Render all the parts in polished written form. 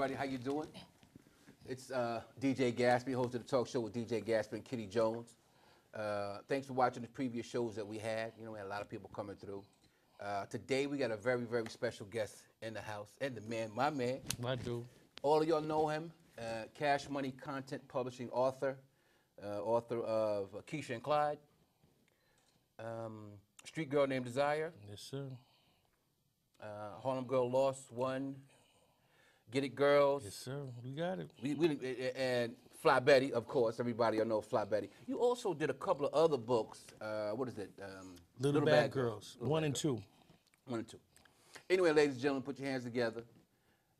everybody. How you doing? It's DJ Gatsby, host of the talk show with DJ Gatsby and Kitty Jones. Thanks for watching the previous shows that we had. You know, we had a lot of people coming through. Today we got a very, very special guest in the house, and the man, my man. I do. All of y'all know him, Cash Money content publishing author, author of Keisha and Clyde, Street Girl Named Desire. Yes, sir. Harlem Girl Lost One, Get It Girls. Yes, sir. We got it. And Fly Betty, of course. Everybody know Fly Betty. You also did a couple of other books. What is it? Little Bad Girls. One and two. 1 and 2. Anyway, ladies and gentlemen, put your hands together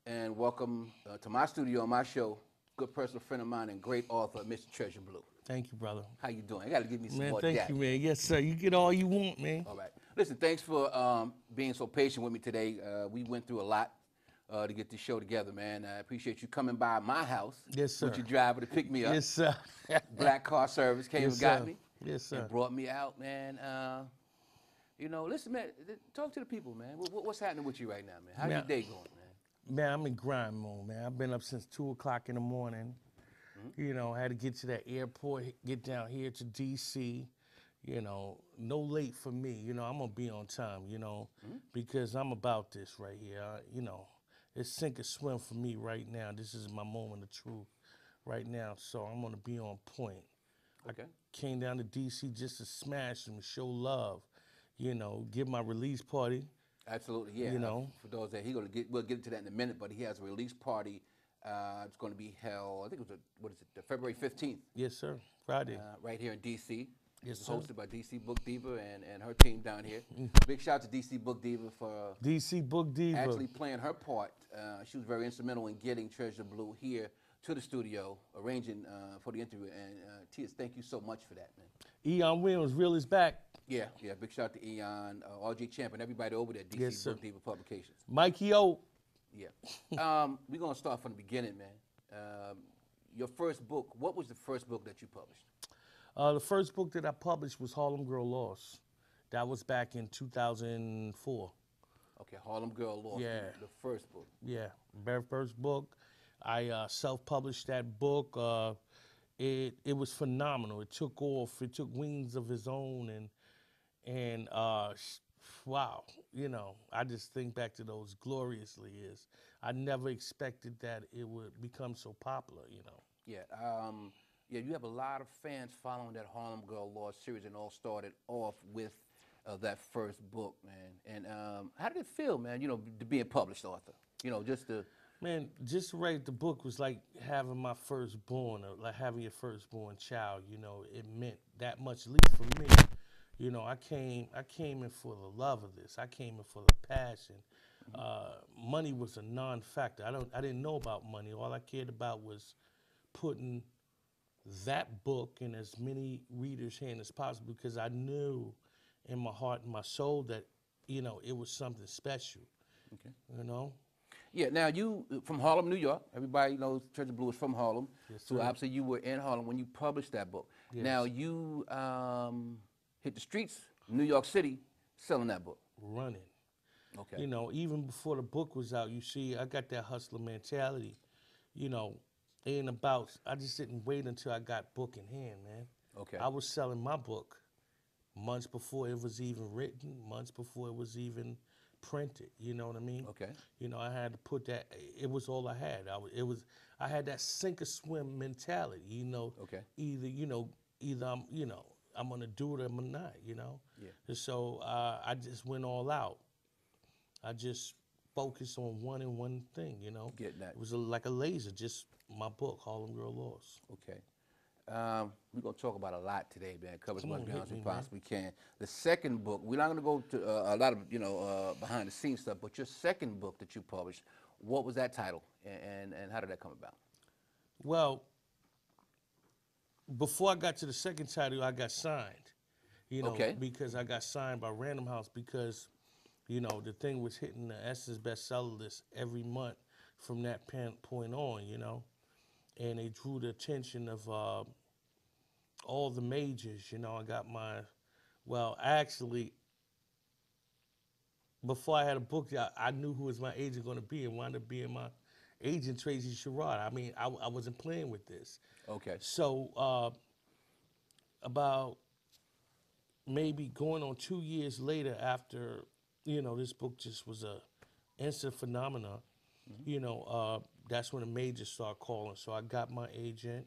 and welcome to my studio on my show, good personal friend of mine and great author, Mr. Treasure Blue. Thank you, brother. How you doing? You got to give me some man, more thank jack. you, man. Yes, sir. You get all you want, man. All right. Listen, thanks for being so patient with me today. We went through a lot to get this show together, man. I appreciate you coming by my house. Yes, sir. With your driver to pick me up. Yes, sir. Black car service came Yes, and got sir. me. Yes, sir. And brought me out, man. You know, listen, man, talk to the people, man. What's happening with you right now, man? How's your day going, man? Man, I'm in grind mode, man. I've been up since 2 o'clock in the morning. You know, I had to get to that airport, get down here to D.C., you know, no late for me. You know, I'm going to be on time, you know, because I'm about this right here. You know, it's sink or swim for me right now. This is my moment of truth right now, so I'm going to be on point. Okay. I came down to D.C. just to smash them, show love, you know, give my release party. Absolutely, yeah. You know. For those that we'll get into that in a minute, but he has a release party. It's going to be held, I think it was, February 15th. Yes, sir. Friday. Right here in D.C. Yes, It's sir. hosted by DC Book Diva and her team down here. Big shout out to DC Book Diva for DC Book Diva. actually playing her part. She was very instrumental in getting Treasure Blue here to the studio, arranging for the interview. And Tias, thank you so much for that, man. Eon Williams, real is back. Yeah. Big shout out to Eon, RJ Champ, and everybody over there at DC Yes, Book sir. Diva Publications. Mikey O. Yeah. We're going to start from the beginning, man. Your first book, what was the first book that you published? The first book that I published was Harlem Girl Lost. That was back in 2004. Okay, Harlem Girl Lost. Yeah. The first book. Yeah, very first book. I self-published that book. It was phenomenal. It took off. It took wings of its own, and wow, you know, I just think back to those gloriously years. I never expected that it would become so popular, you know. Yeah. Yeah, you have a lot of fans following that Harlem Girl Lost series, and all started off with that first book, man. And how did it feel, man, you know, to be a published author? You know, just to... Man, just to write the book was like having my firstborn, or like having your firstborn child, you know. It meant that much, at least for me. You know, I came in for the love of this. I came in for the passion. Money was a non-factor. I didn't know about money. All I cared about was putting that book in as many readers' hands as possible, because I knew in my heart and my soul that, you know, it was something special. Okay. You know? Yeah, now you, from Harlem, New York. Everybody knows Treasure Blue is from Harlem. Yes, so sir. obviously you were in Harlem when you published that book. Yes. Now you hit the streets, New York City, selling that book. Running. Okay. You know, even before the book was out, you see, I got that hustler mentality. You know, I just didn't wait until I got book in hand, man. Okay. I was selling my book months before it was even written, months before it was even printed. You know what I mean? Okay. You know, I had to put that. It was all I had. I had that sink or swim mentality. You know. Okay. Either I'm gonna do it or I'm not. You know. Yeah. And so I just went all out. I just focused on one thing. You know. Getting that. It was like a laser. Just my book, Harlem Girl Lost. Okay. We're going to talk about a lot today, man. Cover as much ground as we man. possibly can. The second book, we're not going to go to a lot of, behind the scenes stuff, but your second book that you published, what was that title and how did that come about? Well, before I got to the second title, I got signed. You know, Okay. because I got signed by Random House because, you know, the thing was hitting the Essence bestseller list every month from that point on, you know. And they drew the attention of all the majors, you know. I got actually, before I had a book, I knew who was my agent going to be, and wound up being my Agent Tracy Sherrod. I mean, I wasn't playing with this. Okay. So about maybe going on 2 years later, after this book just was a instant phenomena, that's when the majors start calling. So I got my agent,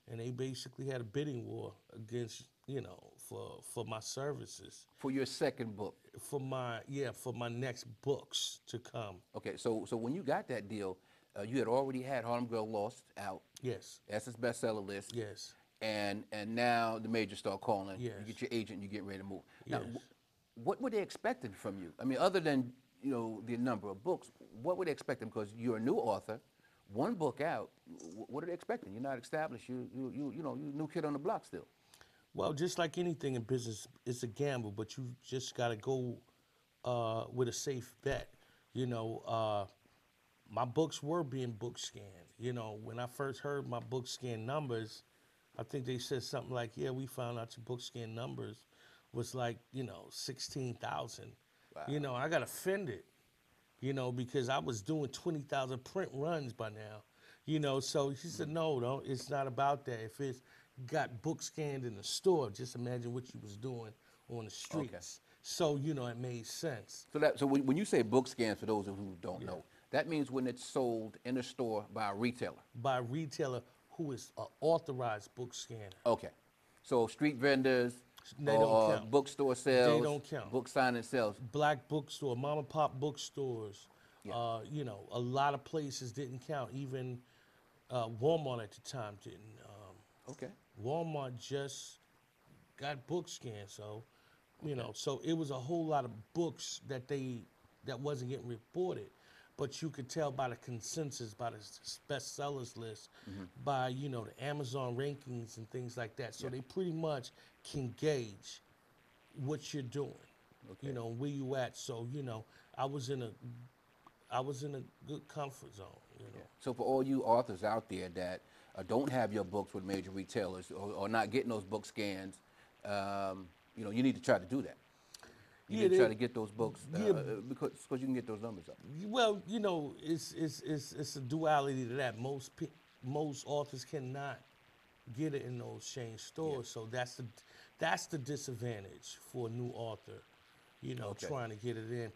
and they basically had a bidding war against for my services, For your second book. for my next books to come. Okay, so when you got that deal, you had already had Harlem Girl Lost out. Yes. That's his bestseller list. Yes. And now the majors start calling. Yes. You get your agent, you get ready to move. Now, Yes. what were they expecting from you? I mean, other than the number of books, what were they expecting? Because you're a new author, one book out. What are they expecting? You're not established. You new kid on the block still. Well, just like anything in business, it's a gamble, but you just got to go with a safe bet. My books were being book scanned. When I first heard my book scan numbers, I think they said something like, "Yeah, we found out your book scan numbers was like 16,000." Wow. I got offended. Because I was doing 20,000 print runs by now. So she said, no, it's not about that. If it's got book scanned in the store, just imagine what you was doing on the streets. So, it made sense. So when you say book scans, for those who don't know, that means when it's sold in a store by a retailer. By a retailer who is an authorized book scanner. Okay. So street vendors, They don't count. bookstore sales, They don't count. book signing sales. Black bookstore, mom and pop bookstores, Yeah. a lot of places didn't count. Even Walmart at the time didn't. Okay. Walmart just got book scanned, so so it was a whole lot of books that wasn't getting reported, but you could tell by the consensus, by the bestsellers list, by the Amazon rankings and things like that. So they pretty much can gauge what you're doing, where you at. So I was in a good comfort zone. So for all you authors out there that don't have your books with major retailers or not getting those book scans, you need to try to do that. You need to try to get those books because you can get those numbers up. Well, it's a duality to that. Most authors cannot get it in those chain stores, so that's the disadvantage for a new author. Trying to get it in,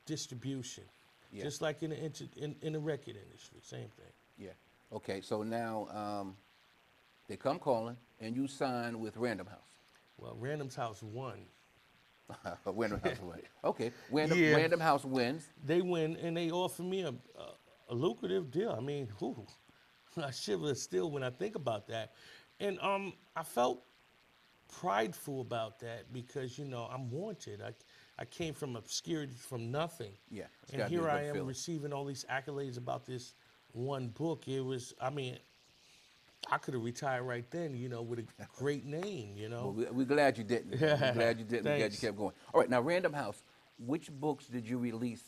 distribution, just like in the record industry, same thing. Yeah. Okay. So now they come calling, and you sign with Random House. Well, Random's House won. Random House wins. Okay. Random, Yeah. Random House wins. They win, and they offer me a lucrative deal. I mean, I shiver still when I think about that. And I felt prideful about that because, I'm wanted. I came from obscurity, from nothing. Yeah. It's And gotta be a here good I am feeling. receiving all these accolades about this one book. It was, I could have retired right then, with a great name, Well, we're glad you didn't. We're glad you didn't. We're glad you Thanks. kept going. All right, now Random House. Which books did you release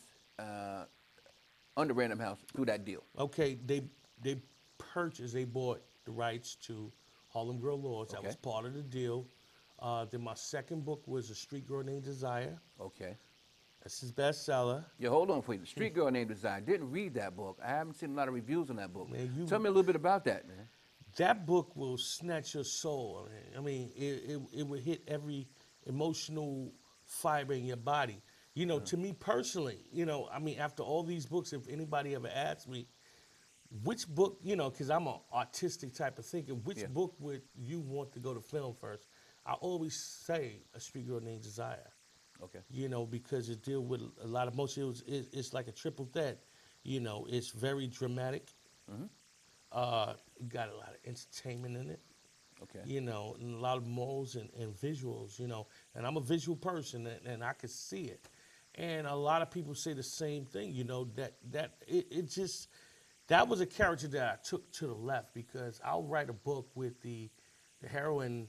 under Random House through that deal? Okay, they bought the rights to Harlem Girl Lords. That was Okay. part of the deal. Then my second book was A Street Girl Named Desire. Okay. That's his bestseller. Yeah, hold on for you. Street Girl Named Desire. Didn't read that book. I haven't seen a lot of reviews on that book. Man, Tell me a little bit about that, man. That book will snatch your soul. It will hit every emotional fiber in your body. To me personally, after all these books, if anybody ever asks me, which book, because I'm an artistic type of thinker, which book would you want to go to film first? I always say A Street Girl Named Desire. Okay. Because it deals with a lot of emotion. It's like a triple threat. It's very dramatic. It got a lot of entertainment in it. Okay. And a lot of morals and visuals, And I'm a visual person, and I could see it. And a lot of people say the same thing, that was a character that I took to the left because I'll write a book with the heroine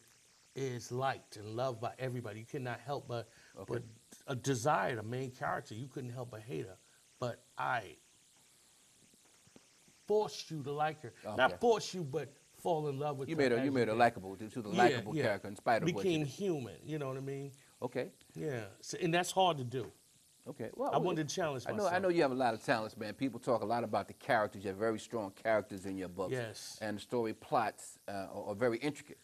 is liked and loved by everybody. You cannot help but a desire, the main character. You couldn't help but hate her. But I forced you to like her. Okay. Not force you, but fall in love with You her. made her likable to the likable character in spite of what you became did. human. You know what I mean? Okay. Yeah. So, and that's hard to do. Okay. Well, I wanted to challenge I myself. know you have a lot of talents, man. People talk a lot about the characters. You have very strong characters in your books. Yes. And the story plots are very intricate.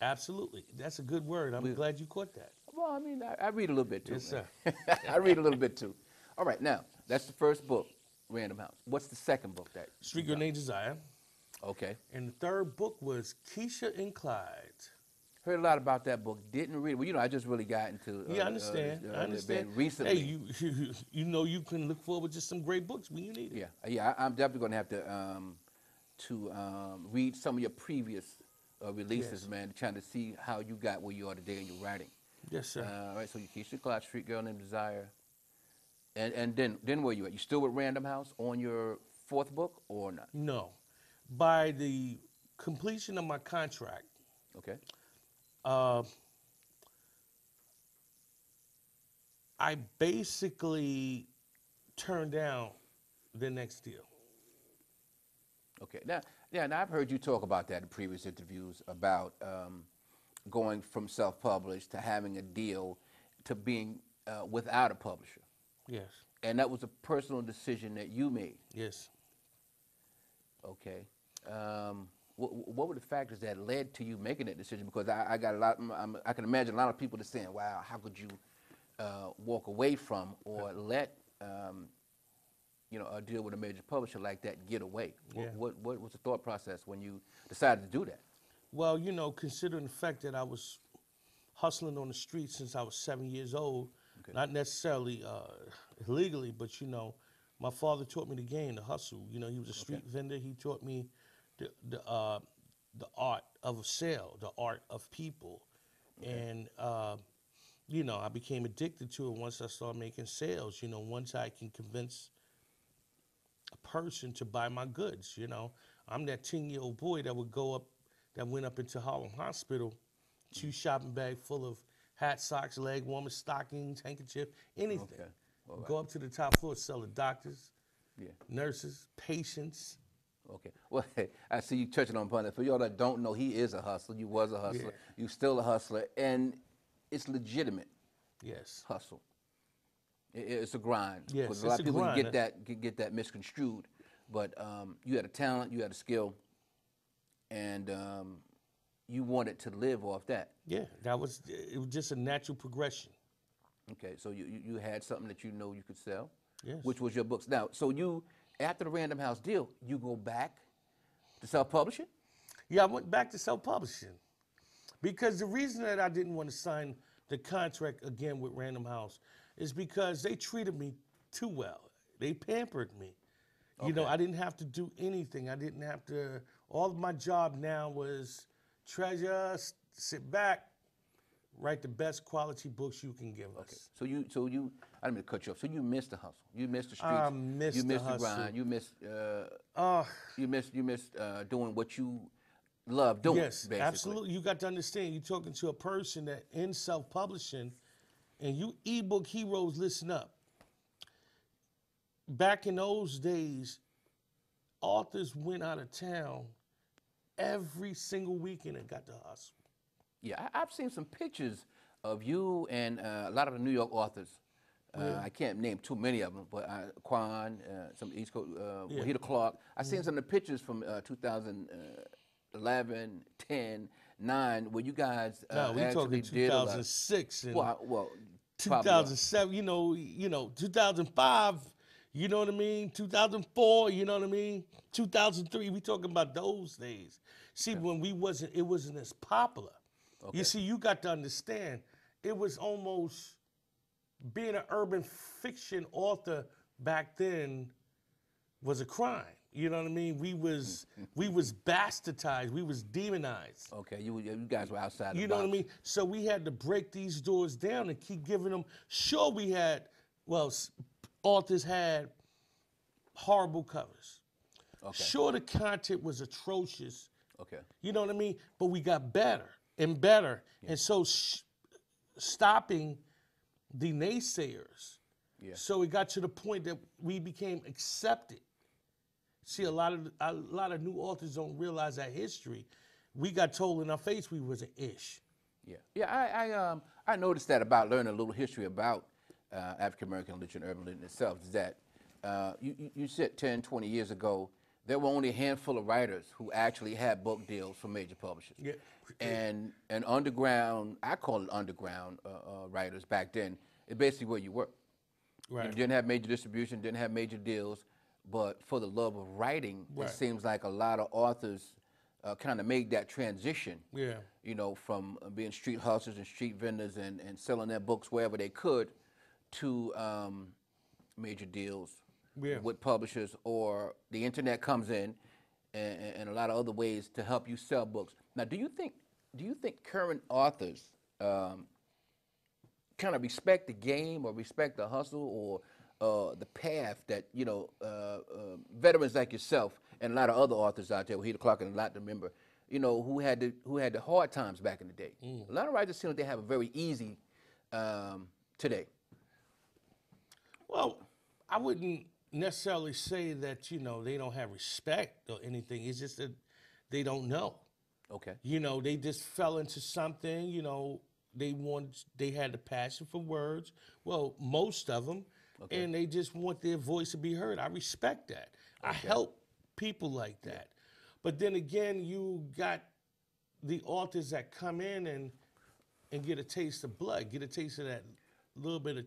Absolutely. That's a good word. I'm glad you caught that. Well, I mean, I read a little bit too, Yes, man. sir. I read a little bit too. All right, now that's the first book, Random House. What's the second book that? Street Grenade Desire. Okay. And the third book was Keisha and Clyde. Heard a lot about that book. Didn't read it. Well, you know, I just really got into. Yeah, I understand. I understand. Recently. Hey, you know you can look forward to some great books when you need it. Yeah. I'm definitely going to have to read some of your previous releases, Yes. man, trying to see how you got where you are today in your writing. Yes, sir. All right, so you Keisha Clyde, Street Girl Named Desire, and then where you at? You still with Random House on your fourth book or not? No. By the completion of my contract, Okay. I basically turned down the next deal. Okay. Now I've heard you talk about that in previous interviews about going from self-published to having a deal to being without a publisher. Yes. And that was a personal decision that you made. Yes. Okay. What were the factors that led to you making that decision? Because I got a lot. I can imagine a lot of people that saying, "Wow, how could you walk away from or let a deal with a major publisher like that get away?" Yeah. What was the thought process when you decided to do that? Well, considering the fact that I was hustling on the streets since I was 7 years old, Okay. not necessarily illegally, but my father taught me the game, the hustle. He was a street vendor. He taught me the art of a sale, the art of people, and I became addicted to it once I started making sales. Once I can convince a person to buy my goods. I'm that 10-year-old boy that went up into Harlem Hospital, 2 shopping bag full of hats, socks, leg warmers, stockings, handkerchief, anything. Okay. All right. Go up to the top floor, sell to doctors, Yeah. nurses, patients. Okay. Well, I see you touching on point. For y'all that don't know, he is a hustler. You was a hustler. Yeah. You still a hustler, and it's legitimate Yes. hustle. It's a grind. Yes, 'Cause a lot it's of a people grind. get that misconstrued, but you had a talent, you had a skill, and you wanted to live off that. Yeah, it was just a natural progression. Okay, so you had something that you know you could sell, Yes. which was your books. Now, so you, after the Random House deal, you go back to self-publishing? Yeah, I went back to self-publishing because the reason that I didn't want to sign the contract again with Random House is because they treated me too well. They pampered me. Okay. I didn't have to do anything. I didn't have to. All of my job now was treasure, sit back, write the best quality books you can give us. Okay. So you, I didn't mean to cut you off. So you missed the hustle. You missed the streets. I missed you the missed the hustle. grind. You missed doing what you love doing. Yes, basically. absolutely. You got to understand, you're talking to a person that in self-publishing, and you ebook heroes, listen up. Back in those days, authors went out of town every single weekend and got to hustle. Yeah, I've seen some pictures of you and a lot of the New York authors. I can't name too many of them, but Quan, some East Coast, Wahida Clark. I've seen some of the pictures from 2011, 10, 9, where you guys No, we actually talking did a lot. 2006 and Well, 2007. 2005. You know what I mean? 2004. You know what I mean? 2003. We talking about those days. See, when it wasn't as popular. Okay. You see, you got to understand, it was almost being an urban fiction author back then was a crime. You know what I mean? We was bastardized. We was demonized. Okay, you guys were outside the You know box. what I mean? So we had to break these doors down and keep giving them. Sure, authors had horrible covers. Okay. Sure, the content was atrocious. Okay. You know what I mean? But we got better and better. And so stopping the naysayers. Yeah. So it got to the point that we became accepted. See, a lot of new authors don't realize that history. We got told in our face we was an ish. Yeah. Yeah, I noticed that about learning a little history about African American literature and urban literature itself is that you said 10, 20 years ago, there were only a handful of writers who actually had book deals from major publishers. Yeah. And underground, I call it underground writers back then, it's basically where you were. Right. You didn't have major distribution, didn't have major deals, but for the love of writing, Right. it seems like a lot of authors kind of made that transition. Yeah. You know, from being street hustlers and street vendors and selling their books wherever they could to major deals Yeah. with publishers, or the internet comes in and a lot of other ways to help you sell books. Now, do you think current authors kind of respect the game or respect the hustle or the path that, you know, veterans like yourself and a lot of other authors out there, Wahid Clark and a lot to remember, you know, who had the hard times back in the day. A lot of writers seem like they have it very easy today. Well, I wouldn't necessarily say that, you know, they don't have respect or anything. It's just that they don't know. Okay. You know, they just fell into something, you know, they had the passion for words. Well, most of them, Okay. and they just want their voice to be heard. I respect that. I help people like that. But then again, you got the authors that come in and get a taste of blood, get a taste of that little bit of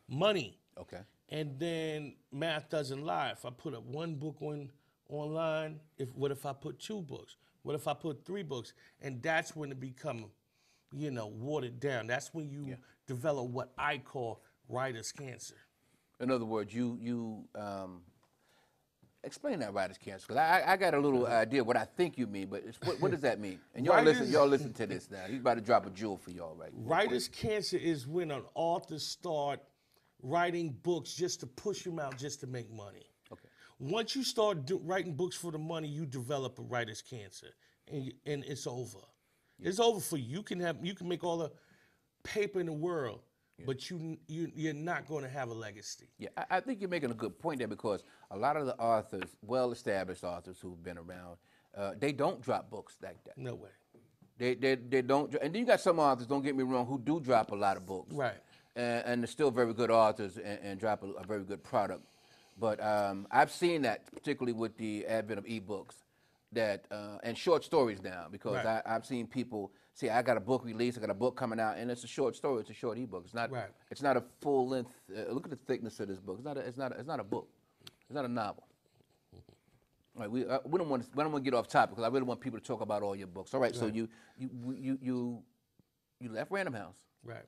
money. Okay. And then math doesn't lie. If I put up one book online, what if I put 2 books? What if I put 3 books? And that's when it become, you know, watered down. That's when you develop what I call writer's cancer. In other words, you explain that writer's cancer, because I got a little idea what I think you mean, but what does that mean? And y'all listen to this now. He's about to drop a jewel for y'all right now. Writer's cancer is when an author start writing books just to push them out, just to make money. Okay. Once you start writing books for the money, you develop a writer's cancer, and it's over. It's over for you. You can make all the paper in the world, but you're not going to have a legacy. Yeah, I think you're making a good point there, because a lot of the authors, well-established authors who've been around, they don't drop books like that. No way. They don't, and then you got some authors, don't get me wrong, who do drop a lot of books. Right. And they're still very good authors and drop a very good product. But I've seen that, particularly with the advent of ebooks, that and short stories now, because Right. I've seen people say, I got a book release, I got a book coming out, and it's a short story, it's a short ebook. It's not Right. It's not a full length. Look at the thickness of this book. It's not a book. It's not a novel. All right, we don't want to get off topic, because I really want people to talk about all your books. All right, so you left Random House. Right.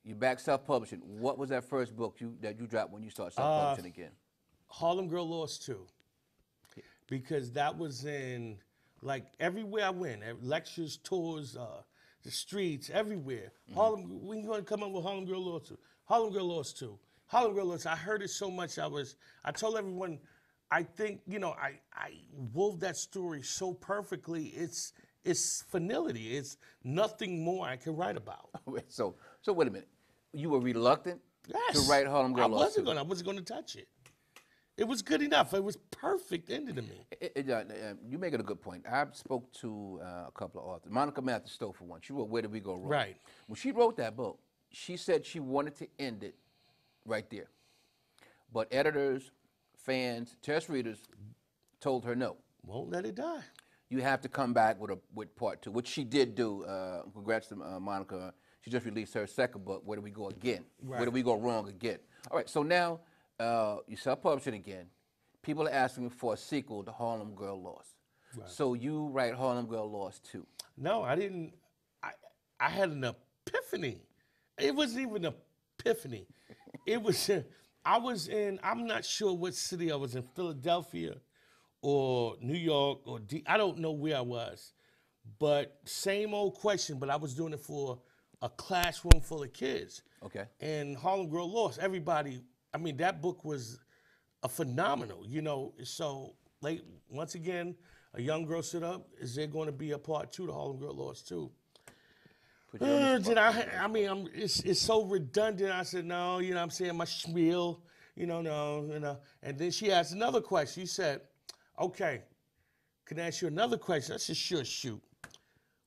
You back self-publishing. What was that first book that you dropped when you started self-publishing again? Harlem Girl Lost 2. Because that was in, like, everywhere I went, lectures, tours, the streets, everywhere. Harlem, when you going to come up with Harlem Girl Lost 2? Harlem Girl Lost 2. Harlem Girl Lost. I heard it so much. I told everyone, I think, you know, I wove that story so perfectly. It's finality. It's nothing more I can write about. So wait a minute. You were reluctant Yes. to write Harlem Girl Lost 2? I wasn't going to touch it. It was good enough. It was perfect ending to me. You're making a good point. I spoke to a couple of authors. Monica Mathis Stowe, for one. She wrote Where Did We Go Wrong? Right. When she wrote that book, she said she wanted to end it right there. But editors, fans, test readers told her no. Won't let it die. You have to come back with part 2, which she did do. Congrats to Monica. She just released her second book, Where Do We Go Again? Right. Where Do We Go Wrong Again? All right, so now you self-publishing again. People are asking for a sequel to Harlem Girl Lost. Right. So you write Harlem Girl Lost 2. No, I didn't. I had an epiphany. It wasn't even an epiphany. It was, I'm not sure what city I was in, Philadelphia or New York or I don't know where I was. But same old question, but I was doing it for a classroom full of kids. Okay. And Harlem Girl Lost, everybody, I mean, that book was a phenomenal, you know. So, like, once again, a young girl stood up. Is there going to be a part 2 to Harlem Girl Lost 2? It's so redundant. I said, no, you know what I'm saying, my spiel, no. And then she asked another question. She said, okay, can I ask you another question? I said, sure, shoot.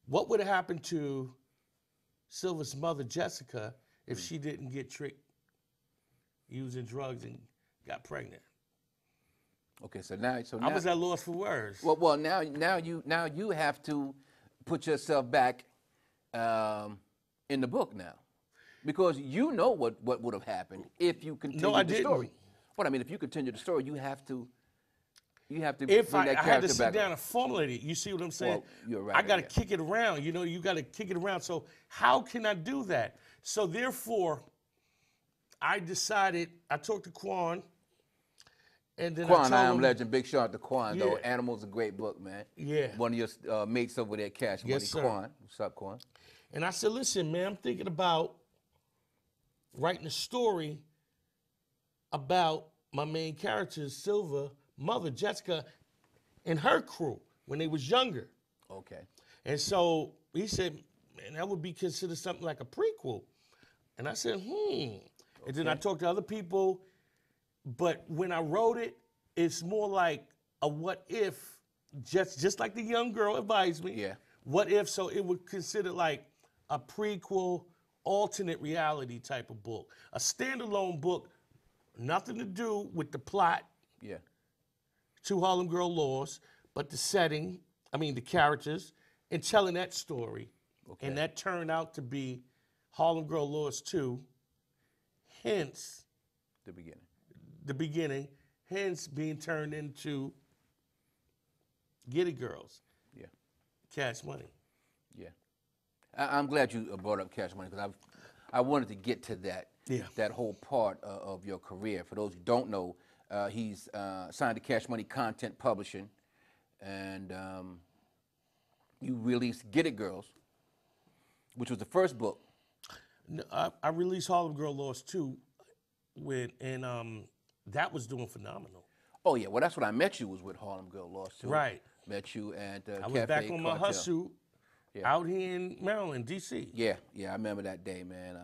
What would have happened to Silver's mother, Jessica, if she didn't get tricked using drugs and got pregnant. Okay, so now, I was at loss for words. well, now you have to put yourself back in the book now, because you know what would have happened if you continued the story. But I mean, if you continue the story, you have to If bring that I had character to sit back down up. and formulate it, you see what I'm saying? Well, you're right, I got to yeah. kick it around. You know, you got to kick it around. So how can I do that? So therefore, I decided, I talked to Quan, and then Quan, I I told Am him, Legend, big shout out to Quan, though. Yeah. Animal's a great book, man. Yeah. One of your mates over there, Cash Yes, Money, sir. Quan. What's up, Quan? and I said, listen, man, I'm thinking about writing a story about my main character, Silver, mother, Jessica, and her crew when they was younger. Okay. And so he said, man, that would be considered something like a prequel. And I said, And then I talked to other people, but when I wrote it, it's more like a what if, just like the young girl advised me. Yeah. What if, so it would consider like a prequel, alternate reality type of book. A standalone book, nothing to do with the plot, Yeah. Two Harlem Girl Laws, but the setting, the characters, and telling that story. Okay. And that turned out to be Harlem Girl Laws 2, hence The beginning. the beginning, hence being turned into Get It Girls, Yeah. Cash Money. Yeah. I'm glad you brought up Cash Money, because I wanted to get to that. Yeah. That whole part of your career. For those who don't know, he's signed to Cash Money Content Publishing, and you released Get It Girls, which was the first book. No, I released Harlem Girl Laws 2, and that was doing phenomenal. Oh yeah, well that's what I met you, was with Harlem Girl Laws too. Right. Met you at I was Cafe back on my Cartel. hustle out here in Maryland, D.C. Yeah, I remember that day, man.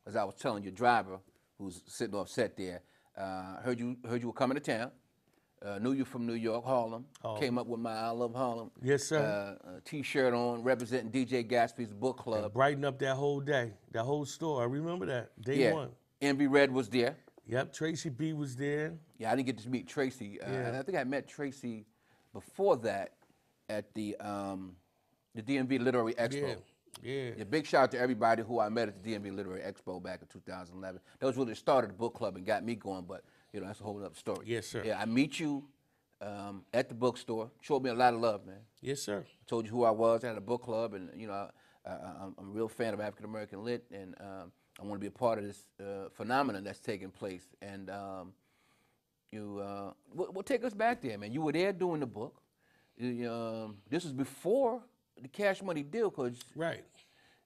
As I was telling your driver, who's sitting off set there, heard you were coming to town. Knew you from New York, Harlem. Came up with my I Love Harlem. Yes, sir. T-shirt on, representing DJ Gatsby's book club. Brighten up that whole day, that whole store. I remember that, day Yeah. one. Envy Red was there. Yep, Tracy B was there. Yeah, I didn't get to meet Tracy. Yeah. I think I met Tracy before that at the DMV Literary Expo. Yeah. A big shout out to everybody who I met at the DMV Literary Expo back in 2011. That was really the start of the book club and got me going, but that's a whole other story. Yes, sir. Yeah, I meet you at the bookstore. Showed me a lot of love, man. Yes, sir. I told you who I was. I had a book club, and I'm a real fan of African American lit, and I want to be a part of this phenomenon that's taking place. And well, take us back there, man. You were there doing the book. This was before the Cash Money deal, because Right.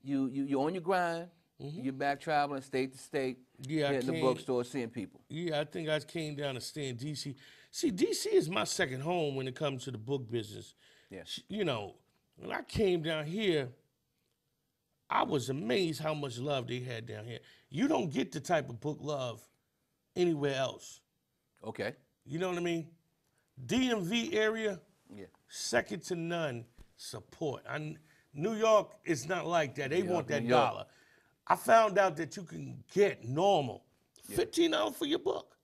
you're on your grind. You're back traveling state to state, Yeah, I hitting the came- bookstore, seeing people. Yeah, I think I came down to stay in D.C. See, D.C. is my second home when it comes to the book business. Yeah. When I came down here, I was amazed how much love they had down here. You don't get the type of book love anywhere else. Okay. You know what I mean? DMV area, Yeah. second to none support. New York is not like that. They want that New York. dollar. I found out that you can get normal $15 for your book.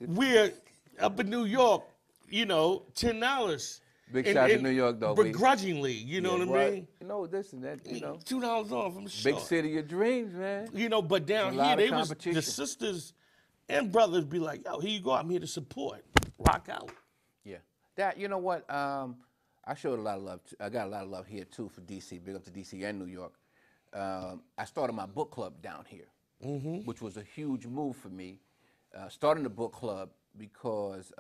We're up in New York, $10. Big shout out to New York, though. Begrudgingly, you know what I mean? This and that, $2 off, I'm sure. Big city of dreams, man. But down There's a lot here, of the competition. sisters and brothers be like, yo, here you go, I'm here to support. Rock out. Yeah. That, you know what? I showed a lot of love. I got a lot of love here, too, for D.C., big up to D.C. and New York. I started my book club down here, which was a huge move for me. Starting the book club because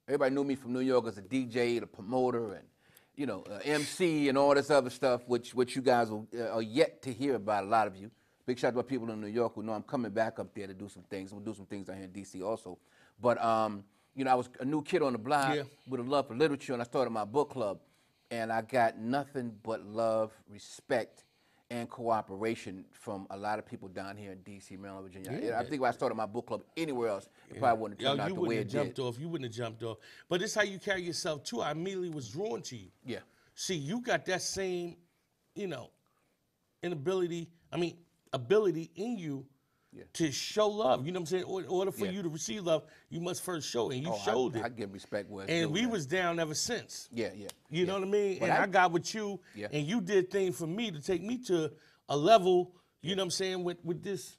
everybody knew me from New York as a DJ, the promoter, and MC and all this other stuff, which you guys are yet to hear about. A lot of you. Big shout out to people in New York who know I'm coming back up there to do some things. We'll do some things down here in D.C. also. But I was a new kid on the block with a love for literature, and I started my book club, and I got nothing but love, respect, and cooperation from a lot of people down here in D.C., Maryland, Virginia. Yeah. I think if I started my book club anywhere else, it probably wouldn't have turned out the way it did. You wouldn't have jumped off. But it's how you carry yourself, too. I immediately was drawn to you. Yeah. See, you got that same, ability in you to show love. You know what I'm saying? In order for Yeah. you to receive love, you must first show it. And you Oh, showed I it. give respect where it's And due, we man. was down ever since. Yeah. You know what I mean? But And I got with you, Yeah. and you did things for me to take me to a level, you know what I'm saying, with this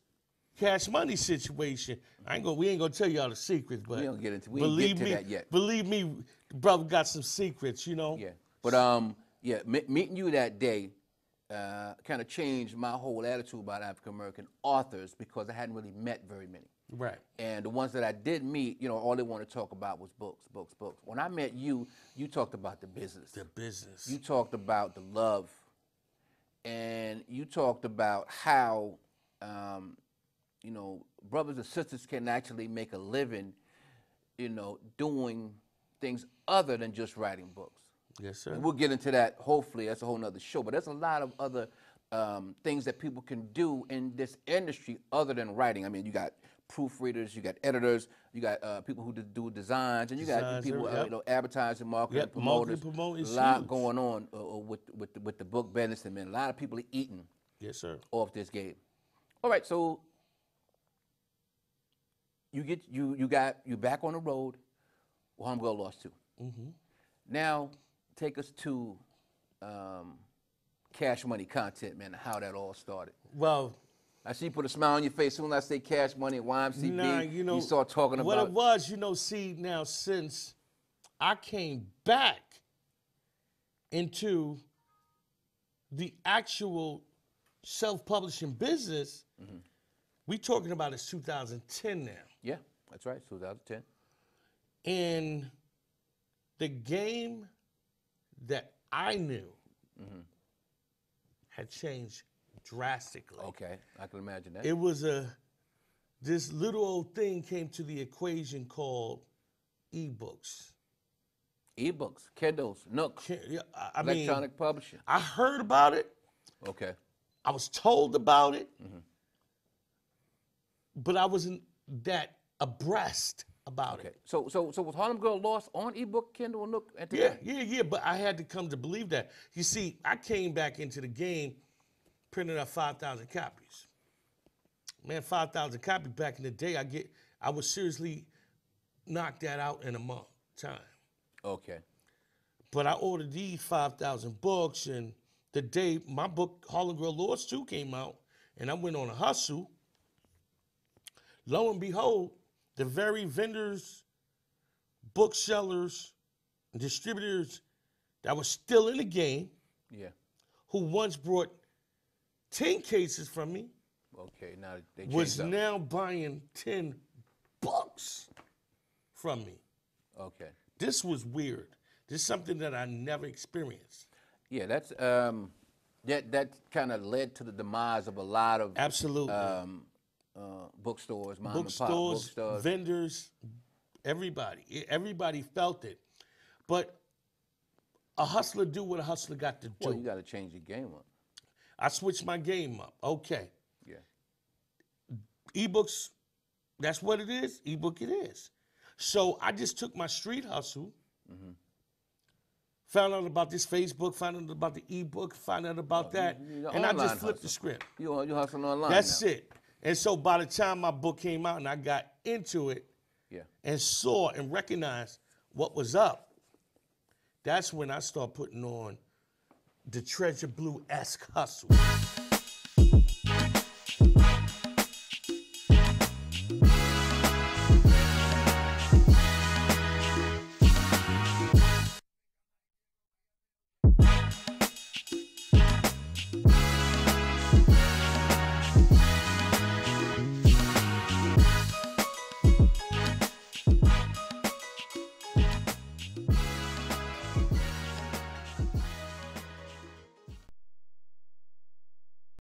Cash Money situation. We ain't gonna tell y'all the secrets, but We ain't get to me, that yet. Believe me, brother got some secrets, you know. Yeah. But meeting you that day kind of changed my whole attitude about African American authors because I hadn't really met very many. Right. And the ones that I did meet, you know, all they wanted to talk about was books. When I met you, you talked about the business. The business. You talked about the love. And you talked about how, you know, brothers and sisters can actually make a living, you know, doing things other than just writing books. Yes, sir. And we'll get into that, hopefully. That's a whole nother show. But there's a lot of other things that people can do in this industry other than writing. I mean, you got proofreaders, you got editors, you got people who do designs, and you got people, you know, advertising, marketing, promoters. Promoting is a lot huge. going on with the book business, and man, a lot of people are eating Yes, sir. off this game. All right, so you back on the road. Well, I'm gonna lost too. Now, take us to Cash Money content, man. How that all started. Well, I see you put a smile on your face soon as I say Cash Money at YMCB. nah, you know, you start talking what about it was. You know, see now since I came back into the actual self-publishing business, we talking about it's 2010 now. Yeah, that's right, 2010. And the game that I knew had changed drastically. Okay, I can imagine that. It was this little old thing came to the equation called ebooks. Ebooks, Kindles, Nook, I mean, electronic publishing. I heard about it. Okay. I was told about it. But I wasn't that abreast about Okay. it. So was Harlem Girl Lost on ebook, Kindle, and Nook at the time? Yeah. But I had to come to believe that. You see, I came back into the game, printed up 5,000 copies. Man, 5,000 copies back in the day, I would seriously knock that out in a month time. Okay. But I ordered these 5,000 books, and the day my book, Harlem Girl Lost 2, came out, and I went on a hustle, lo and behold, the very vendors, booksellers, distributors that were still in the game, who once brought 10 cases from me, Okay, now they was changed up. now buying 10 books from me. Okay. This was weird. This is something that I never experienced. Yeah, that's that kind of led to the demise of a lot of Absolutely. bookstores, mom and pop Bookstores, bookstores. vendors, everybody felt it. But a hustler do what a hustler got to do. Well, you got to change your game up. I switched my game up. Okay. Yeah. Ebooks, that's what it is. Ebook it is. So I just took my street hustle, found out about this Facebook, found out about the ebook, found out about that, you and I just online flipped the hustle. script. You hustling online That's now. it. And so by the time my book came out and I got into it Yeah. and saw and recognized what was up, that's when I started putting on the Treasure Blue-esque hustle.